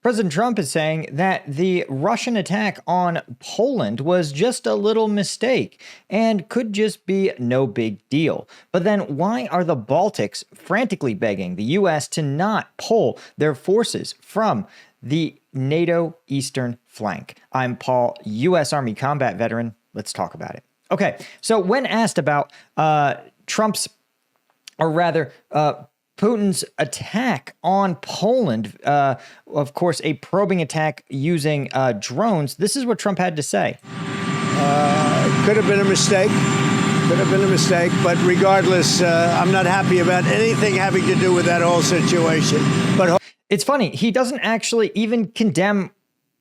President Trump is saying that the Russian attack on Poland was just a little mistake and could just be no big deal. But then why are the Baltics frantically begging the U.S. to not pull their forces from the NATO eastern flank? I'm Paul, U.S. Army combat veteran. Let's talk about it. Okay, so when asked about Putin's attack on Poland, of course, a probing attack using drones, this is what Trump had to say. Could have been a mistake. Could have been a mistake. But regardless, I'm not happy about anything having to do with that whole situation. But it's funny. He doesn't actually even condemn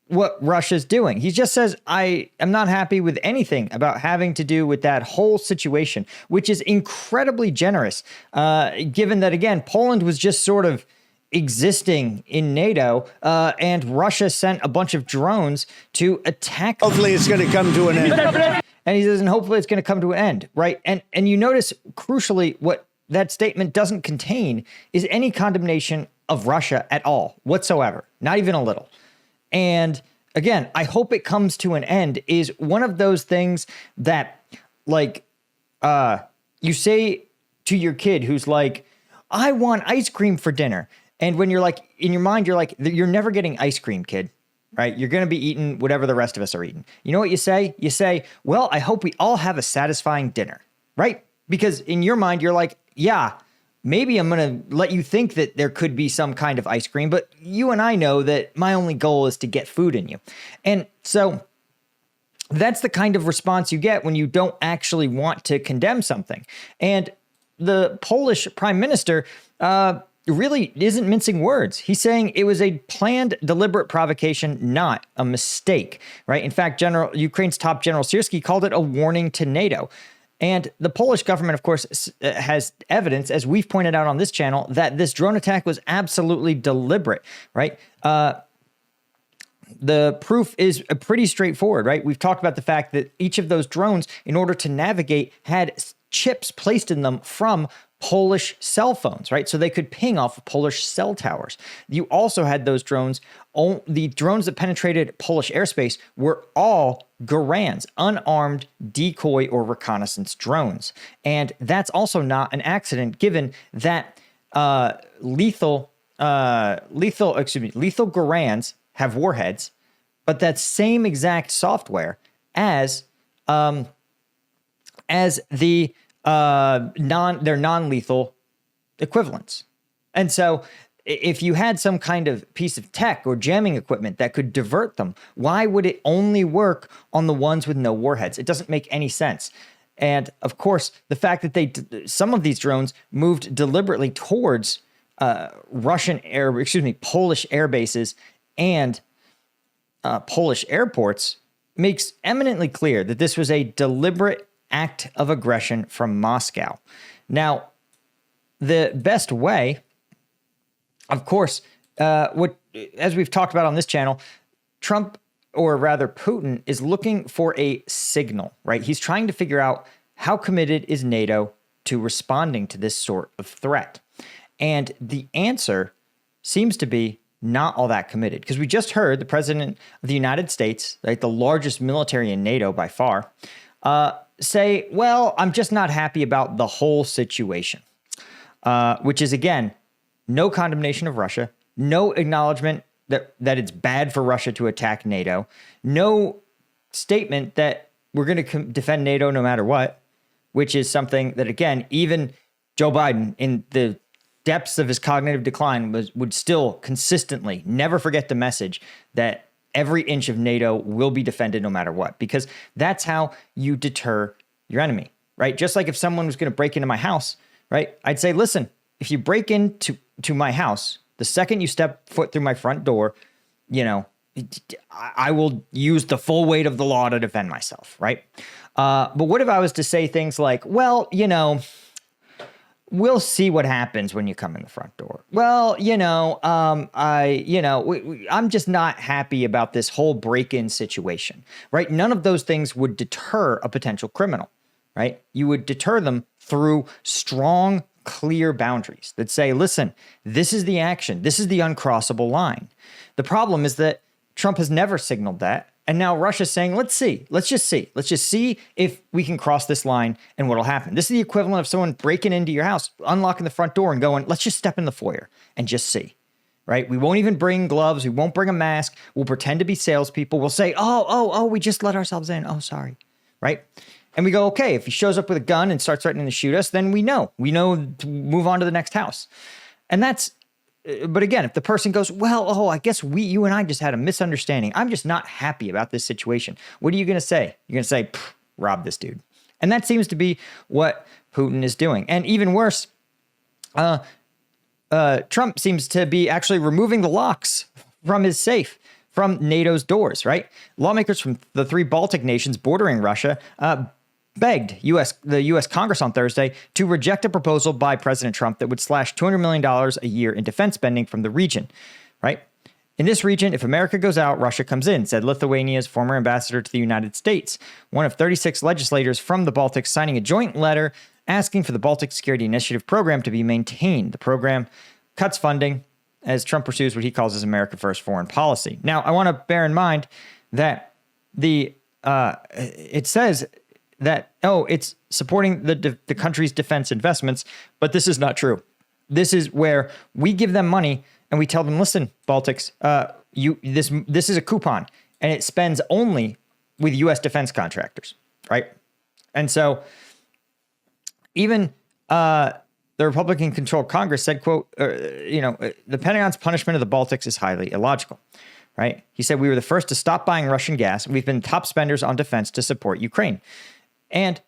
what Russia's doing. He just says, I am not happy with anything about having to do with that whole situation, which is incredibly generous, given that, again, Poland was just sort of existing in NATO, and Russia sent a bunch of drones to attack them. Hopefully it's going to come to an end. And he says, and hopefully it's going to come to an end, right? And you notice, crucially, what that statement doesn't contain is any condemnation of Russia at all, whatsoever, not even a little. And again, I hope it comes to an end is one of those things that, like, you say to your kid who's like, I want ice cream for dinner. And when you're like, in your mind, you're like, you're never getting ice cream, kid, right? You're going to be eating whatever the rest of us are eating. You know what you say? You say, well, I hope we all have a satisfying dinner, right? Because in your mind, you're like, yeah, maybe I'm going to let you think that there could be some kind of ice cream, but you and I know that my only goal is to get food in you. And so that's the kind of response you get when you don't actually want to condemn something. And the Polish prime minister really isn't mincing words. He's saying it was a planned, deliberate provocation, not a mistake, right? In fact, Ukraine's top General Syrski called it a warning to NATO. And the Polish government, of course, has evidence, as we've pointed out on this channel, that this drone attack was absolutely deliberate, right? The proof is pretty straightforward, right? We've talked about the fact that each of those drones, in order to navigate, had chips placed in them from Polish cell phones, right? So they could ping off of Polish cell towers. You also had those drones. The drones that penetrated Polish airspace were all Garans, unarmed decoy or reconnaissance drones. And that's also not an accident, given that lethal Garans have warheads, but that same exact software as their non-lethal equivalents. And so if you had some kind of piece of tech or jamming equipment that could divert them, why would it only work on the ones with no warheads? It doesn't make any sense. And of course, the fact that some of these drones moved deliberately towards Polish air bases and Polish airports makes eminently clear that this was a deliberate act of aggression from Moscow. Now, the best way, of course, as we've talked about on this channel, Trump, or rather Putin, is looking for a signal, right? He's trying to figure out how committed is NATO to responding to this sort of threat. And the answer seems to be not all that committed, because we just heard the president of the United States, right, the largest military in NATO by far, say, well, I'm just not happy about the whole situation, which is, again, no condemnation of Russia, no acknowledgement that it's bad for Russia to attack NATO, no statement that we're going to defend NATO no matter what, which is something that, again, even Joe Biden, in the depths of his cognitive decline, would still consistently never forget the message that every inch of NATO will be defended no matter what, because that's how you deter your enemy, right? Just like if someone was going to break into my house, right? I'd say, listen, if you break into my house, the second you step foot through my front door, I will use the full weight of the law to defend myself, right? But what if I was to say things like, well, we'll see what happens when you come in the front door. Well, I'm just not happy about this whole break-in situation, right? None of those things would deter a potential criminal, right? You would deter them through strong clear boundaries that say, listen, this is the action. This is the uncrossable line. The problem is that Trump has never signaled that. And now Russia's saying, let's see. Let's just see if we can cross this line and what'll happen. This is the equivalent of someone breaking into your house, unlocking the front door and going, let's just step in the foyer and just see. Right? We won't even bring gloves. We won't bring a mask. We'll pretend to be salespeople. We'll say, we just let ourselves in. Oh, sorry. Right? And we go, okay, if he shows up with a gun and starts threatening to shoot us, then we know to move on to the next house. And but again, if the person goes, I guess you and I just had a misunderstanding. I'm just not happy about this situation. What are you going to say? You're going to say, rob this dude. And that seems to be what Putin is doing. And even worse, Trump seems to be actually removing the locks from his safe, from NATO's doors, right? Lawmakers from the 3 Baltic nations bordering Russia begged the U.S. Congress on Thursday to reject a proposal by President Trump that would slash $200 million a year in defense spending from the region, right? In this region, if America goes out, Russia comes in, said Lithuania's former ambassador to the United States, one of 36 legislators from the Baltics signing a joint letter asking for the Baltic Security Initiative program to be maintained. The program cuts funding as Trump pursues what he calls his America First foreign policy. Now, I want to bear in mind that it says that, it's supporting the country's defense investments, but this is not true. This is where we give them money and we tell them, listen, Baltics, this is a coupon, and it spends only with U.S. defense contractors, right? And so even the Republican-controlled Congress said, quote, the Pentagon's punishment of the Baltics is highly illogical, right? He said, we were the first to stop buying Russian gas. We've been top spenders on defense to support Ukraine. And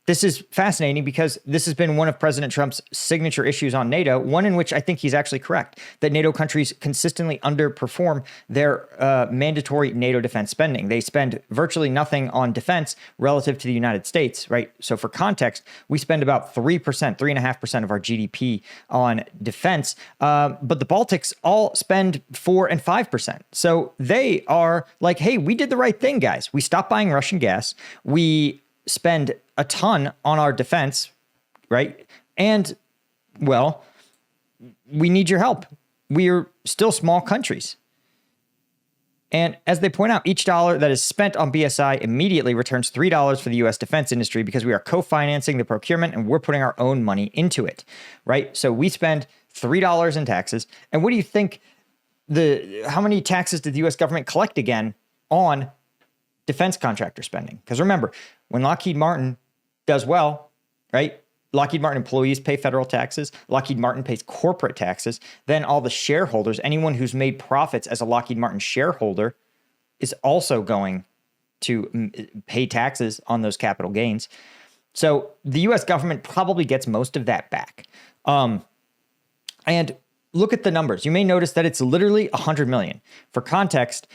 this is fascinating because this has been one of President Trump's signature issues on NATO, one in which I think he's actually correct, that NATO countries consistently underperform their mandatory NATO defense spending. They spend virtually nothing on defense relative to the United States, right? So for context, we spend about 3.5% of our GDP on defense, but the Baltics all spend 4 and 5%. So they are like, hey, we did the right thing, guys. We stopped buying Russian gas. We spend a ton on our defense, right? And, we need your help. We're still small countries. And as they point out, each dollar that is spent on BSI immediately returns $3 for the U.S. defense industry because we are co-financing the procurement and we're putting our own money into it, right? So we spend $3 in taxes. And what do you think how many taxes did the U.S. government collect again on defense contractor spending? Because remember, when Lockheed Martin does well, right? Lockheed Martin employees pay federal taxes. Lockheed Martin pays corporate taxes. Then all the shareholders, anyone who's made profits as a Lockheed Martin shareholder, is also going to pay taxes on those capital gains. So the U.S. government probably gets most of that back. And look at the numbers. You may notice that it's literally $100 million. For context,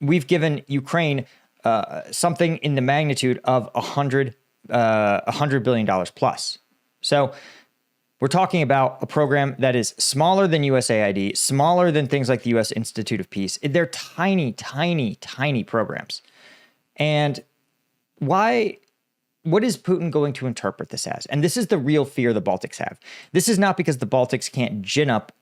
we've given Ukraine something in the magnitude of $100 billion plus. So we're talking about a program that is smaller than USAID, smaller than things like the U.S. Institute of Peace. They're tiny, tiny, tiny programs. And what is Putin going to interpret this as? And this is the real fear the Baltics have. This is not because the Baltics can't gin up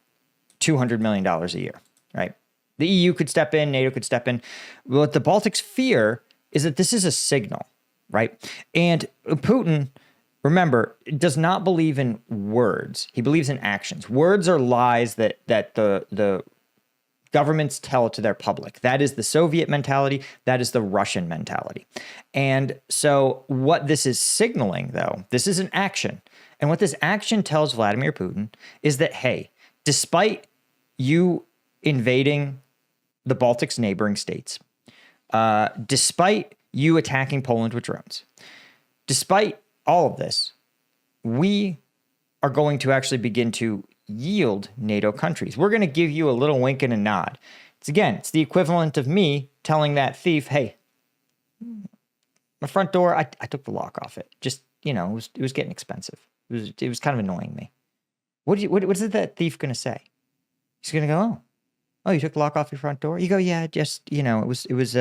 $200 million a year, right? The EU could step in, NATO could step in. What the Baltics fear is that this is a signal, right? And Putin, remember, does not believe in words. He believes in actions. Words are lies that the governments tell to their public. That is the Soviet mentality. That is the Russian mentality. And so what this is signaling, though, this is an action. And what this action tells Vladimir Putin is that, hey, despite you invading the Baltics neighboring states, despite you attacking Poland with drones, despite all of this, we are going to actually begin to yield NATO countries. We're going to give you a little wink and a nod. It's the equivalent of me telling that thief, hey, my front door, I took the lock off it. Just, it was getting expensive. It was kind of annoying me. What is it that thief going to say? He's going to go, oh, Oh, you took the lock off your front door? You go, yeah, just, it was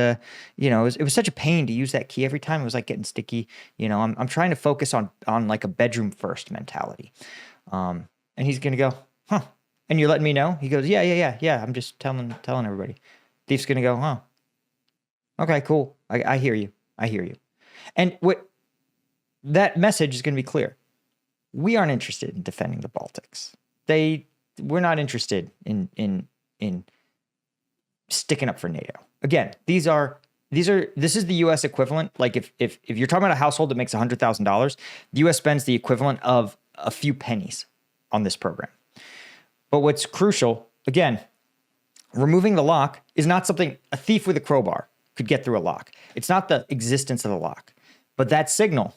such a pain to use that key every time. It was like getting sticky. I'm trying to focus on like a bedroom first mentality. And he's going to go, huh? And you're letting me know? He goes, yeah. I'm just telling everybody. Thief's going to go, huh? Okay, cool. I hear you. And that message is going to be clear. We aren't interested in defending the Baltics. We're not interested in sticking up for NATO. Again, this is the U.S. equivalent. Like if you're talking about a household that makes $100,000, the U.S. spends the equivalent of a few pennies on this program. But what's crucial, again, removing the lock is not something a thief with a crowbar could get through a lock. It's not the existence of the lock, but that signal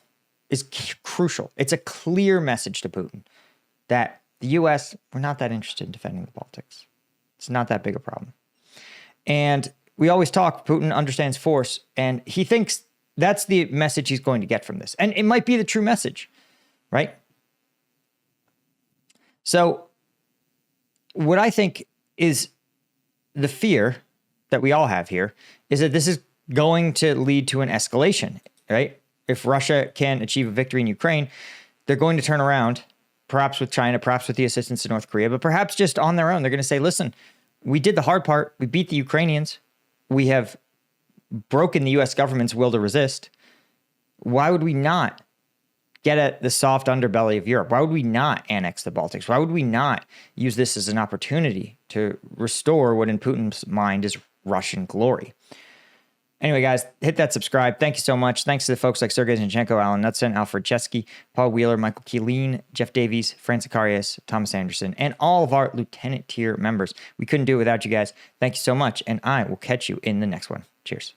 is crucial. It's a clear message to Putin that the U.S., we're not that interested in defending the Baltics. It's not that big a problem. And we always talk, Putin understands force, and he thinks that's the message he's going to get from this. And it might be the true message, right? So what I think is the fear that we all have here is that this is going to lead to an escalation, right? If Russia can achieve a victory in Ukraine, they're going to turn around, perhaps with China, perhaps with the assistance of North Korea, but perhaps just on their own. They're going to say, listen, we did the hard part. We beat the Ukrainians. We have broken the U.S. government's will to resist. Why would we not get at the soft underbelly of Europe? Why would we not annex the Baltics? Why would we not use this as an opportunity to restore what in Putin's mind is Russian glory? Anyway, guys, hit that subscribe. Thank you so much. Thanks to the folks like Sergei Zinchenko, Alan Knutson, Alfred Chesky, Paul Wheeler, Michael Keeleen, Jeff Davies, Francis Arias, Thomas Anderson, and all of our lieutenant tier members. We couldn't do it without you guys. Thank you so much, and I will catch you in the next one. Cheers.